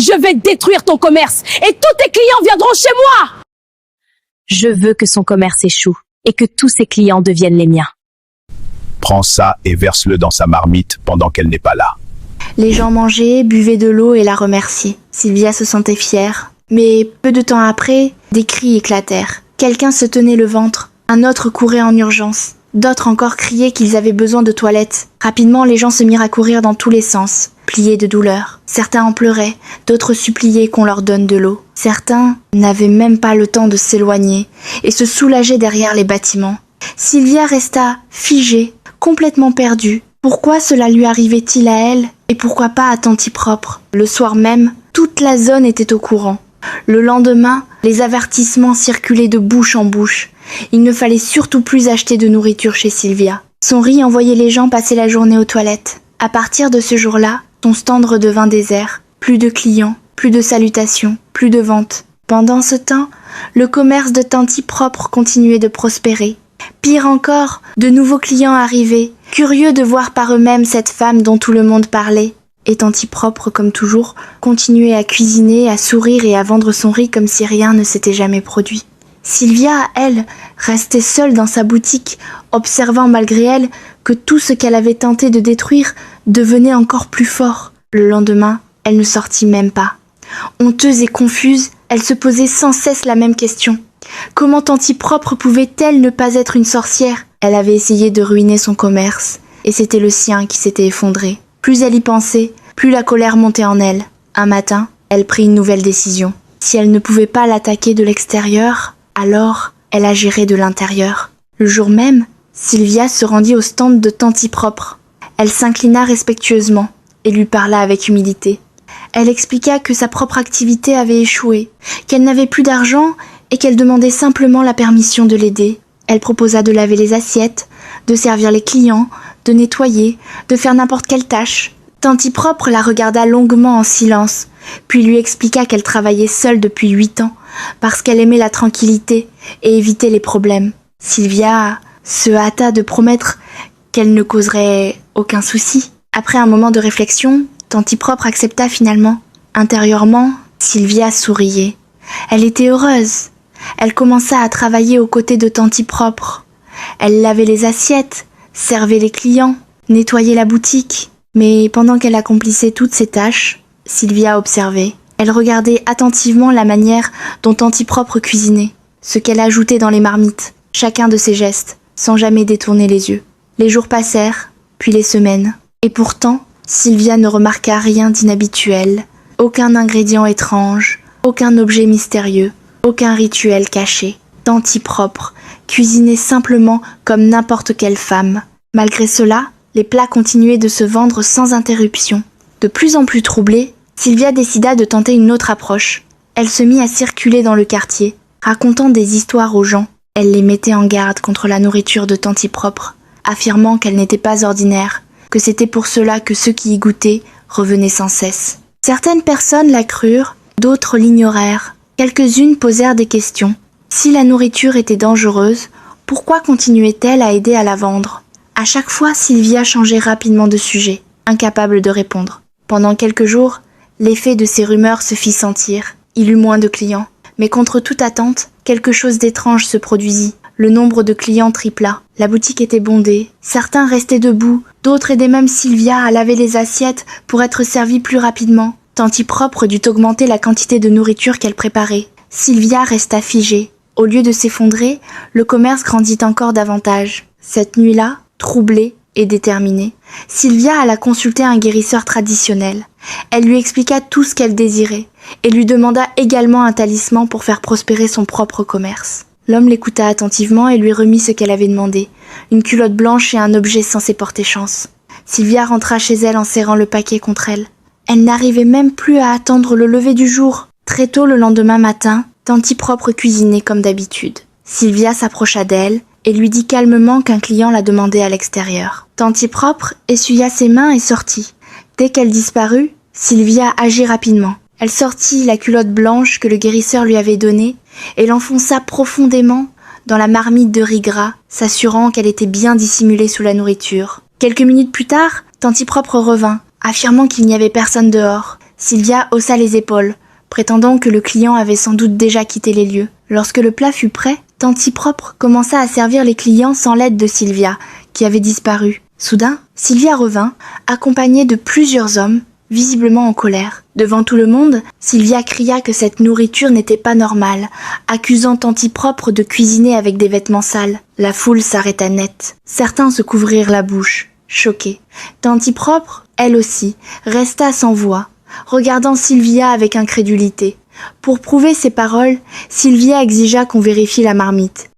Je vais détruire ton commerce et tous tes clients viendront chez moi. Je veux que son commerce échoue et que tous ses clients deviennent les miens. Prends ça et verse-le dans sa marmite pendant qu'elle n'est pas là. Les gens mangeaient, buvaient de l'eau et la remerciaient. Sylvia se sentait fière. Mais peu de temps après, des cris éclatèrent. Quelqu'un se tenait le ventre. Un autre courait en urgence. D'autres encore criaient qu'ils avaient besoin de toilettes. Rapidement, les gens se mirent à courir dans tous les sens, pliés de douleur. Certains en pleuraient, d'autres suppliaient qu'on leur donne de l'eau. Certains n'avaient même pas le temps de s'éloigner et se soulageaient derrière les bâtiments. Sylvia resta figée, complètement perdue. Pourquoi cela lui arrivait-il à elle et pourquoi pas à Tantipropre? Le soir même, toute la zone était au courant. Le lendemain, les avertissements circulaient de bouche en bouche. Il ne fallait surtout plus acheter de nourriture chez Sylvia. Son riz envoyait les gens passer la journée aux toilettes. À partir de ce jour-là, son stand redevint désert. Plus de clients, plus de salutations, plus de ventes. Pendant ce temps, le commerce de Tantipropre continuait de prospérer. Pire encore, de nouveaux clients arrivaient, curieux de voir par eux-mêmes cette femme dont tout le monde parlait. Et Tantipropre, comme toujours, continuait à cuisiner, à sourire et à vendre son riz comme si rien ne s'était jamais produit. Sylvia, elle, restait seule dans sa boutique, observant malgré elle que tout ce qu'elle avait tenté de détruire devenait encore plus fort. Le lendemain, elle ne sortit même pas. Honteuse et confuse, elle se posait sans cesse la même question. Comment Tantipropre pouvait-elle ne pas être une sorcière? Elle avait essayé de ruiner son commerce, et c'était le sien qui s'était effondré. Plus elle y pensait, plus la colère montait en elle. Un matin, elle prit une nouvelle décision. Si elle ne pouvait pas l'attaquer de l'extérieur, alors elle agirait de l'intérieur. Le jour même, Sylvia se rendit au stand de Tantipropre. Elle s'inclina respectueusement et lui parla avec humilité. Elle expliqua que sa propre activité avait échoué, qu'elle n'avait plus d'argent et qu'elle demandait simplement la permission de l'aider. Elle proposa de laver les assiettes, de servir les clients, de nettoyer, de faire n'importe quelle tâche. Tantipropre la regarda longuement en silence, puis lui expliqua qu'elle travaillait seule depuis 8 ans, parce qu'elle aimait la tranquillité et éviter les problèmes. Sylvia se hâta de promettre qu'elle ne causerait aucun souci. Après un moment de réflexion, Tantipropre accepta finalement. Intérieurement, Sylvia souriait. Elle était heureuse. Elle commença à travailler aux côtés de Tantipropre. Elle lavait les assiettes, servait les clients, nettoyait la boutique. Mais pendant qu'elle accomplissait toutes ces tâches, Sylvia observait. Elle regardait attentivement la manière dont Tantipropre cuisinait, ce qu'elle ajoutait dans les marmites, chacun de ses gestes, sans jamais détourner les yeux. Les jours passèrent, puis les semaines. Et pourtant, Sylvia ne remarqua rien d'inhabituel, aucun ingrédient étrange, aucun objet mystérieux, aucun rituel caché. Tantipropre cuisinait simplement comme n'importe quelle femme. Malgré cela, les plats continuaient de se vendre sans interruption. De plus en plus troublée, Sylvia décida de tenter une autre approche. Elle se mit à circuler dans le quartier, racontant des histoires aux gens. Elle les mettait en garde contre la nourriture de Tantipropre, affirmant qu'elle n'était pas ordinaire, que c'était pour cela que ceux qui y goûtaient revenaient sans cesse. Certaines personnes la crurent, d'autres l'ignorèrent. Quelques-unes posèrent des questions. Si la nourriture était dangereuse, pourquoi continuait-elle à aider à la vendre? À chaque fois, Sylvia changeait rapidement de sujet, incapable de répondre. Pendant quelques jours, l'effet de ces rumeurs se fit sentir. Il eut moins de clients. Mais contre toute attente, quelque chose d'étrange se produisit. Le nombre de clients tripla. La boutique était bondée. Certains restaient debout, d'autres aidaient même Sylvia à laver les assiettes pour être servies plus rapidement. Tantipropre dut augmenter la quantité de nourriture qu'elle préparait. Sylvia resta figée. Au lieu de s'effondrer, le commerce grandit encore davantage. Cette nuit-là, troublée et déterminée, Sylvia alla consulter un guérisseur traditionnel. Elle lui expliqua tout ce qu'elle désirait et lui demanda également un talisman pour faire prospérer son propre commerce. L'homme l'écouta attentivement et lui remit ce qu'elle avait demandé, une culotte blanche et un objet censé porter chance. Sylvia rentra chez elle en serrant le paquet contre elle. Elle n'arrivait même plus à attendre le lever du jour. Très tôt le lendemain matin, Tantipropre cuisinait comme d'habitude. Sylvia s'approcha d'elle et lui dit calmement qu'un client la demandait à l'extérieur. Tantipropre essuya ses mains et sortit. Dès qu'elle disparut, Sylvia agit rapidement. Elle sortit la culotte blanche que le guérisseur lui avait donnée et l'enfonça profondément dans la marmite de riz gras, s'assurant qu'elle était bien dissimulée sous la nourriture. Quelques minutes plus tard, Tantipropre revint, affirmant qu'il n'y avait personne dehors. Sylvia haussa les épaules, prétendant que le client avait sans doute déjà quitté les lieux. Lorsque le plat fut prêt, Tanti Propre commença à servir les clients sans l'aide de Sylvia, qui avait disparu. Soudain, Sylvia revint, accompagnée de plusieurs hommes, visiblement en colère. Devant tout le monde, Sylvia cria que cette nourriture n'était pas normale, accusant Tanti Propre de cuisiner avec des vêtements sales. La foule s'arrêta net. Certains se couvrirent la bouche, choqués. Tanti Propre, elle aussi, resta sans voix, regardant Sylvia avec incrédulité. Pour prouver ses paroles, Sylvia exigea qu'on vérifie la marmite.